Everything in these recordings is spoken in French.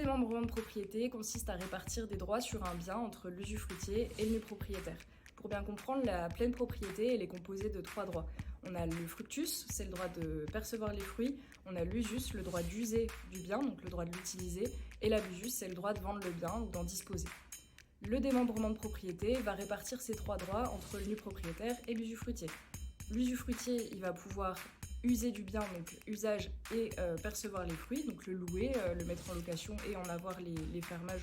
démembrement de propriété consiste à répartir des droits sur un bien entre l'usufruitier et le nu propriétaire. Pour bien comprendre, la pleine propriété, elle est composée de 3 droits. On a le fructus, c'est le droit de percevoir les fruits. On a l'usus, le droit d'user du bien, donc le droit de l'utiliser. Et l'abusus, c'est le droit de vendre le bien ou d'en disposer. Le démembrement de propriété va répartir ces 3 droits entre le nu propriétaire et l'usufruitier. L'usufruitier, il va pouvoir user du bien, donc usage, et percevoir les fruits, donc le louer, le mettre en location et en avoir les fermages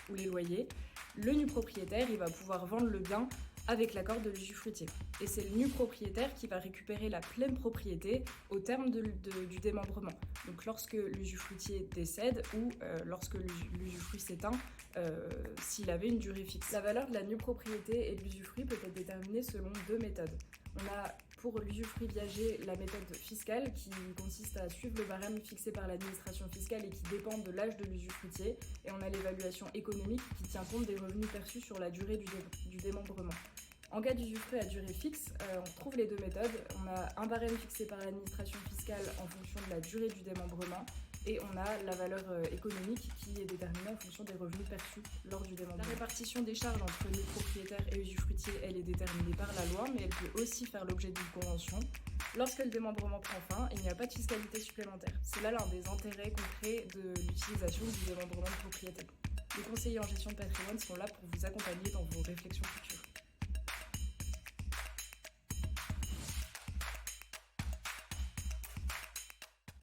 ou les loyers. Le nu propriétaire, il va pouvoir vendre le bien avec l'accord de l'usufruitier. Et c'est le nu propriétaire qui va récupérer la pleine propriété au terme du démembrement. Donc lorsque l'usufruitier décède ou lorsque l'usufruit s'éteint, s'il avait une durée fixe. La valeur de la nue propriété et de l'usufruit peut être déterminée selon 2 méthodes. On a pour l'usufruit viager la méthode fiscale qui consiste à suivre le barème fixé par l'administration fiscale et qui dépend de l'âge de l'usufruitier. Et on a l'évaluation économique qui tient compte des revenus perçus sur la durée du démembrement. En cas d'usufruit à durée fixe, on retrouve les 2 méthodes. On a un barème fixé par l'administration fiscale en fonction de la durée du démembrement et on a la valeur économique qui est déterminée en fonction des revenus perçus lors du démembrement. La répartition des charges entre les propriétaires et usufruitiers, elle est déterminée par la loi, mais elle peut aussi faire l'objet d'une convention. Lorsque le démembrement prend fin, il n'y a pas de fiscalité supplémentaire. C'est là l'un des intérêts concrets de l'utilisation du démembrement de propriété. Les conseillers en gestion de patrimoine sont là pour vous accompagner dans vos réflexions futures.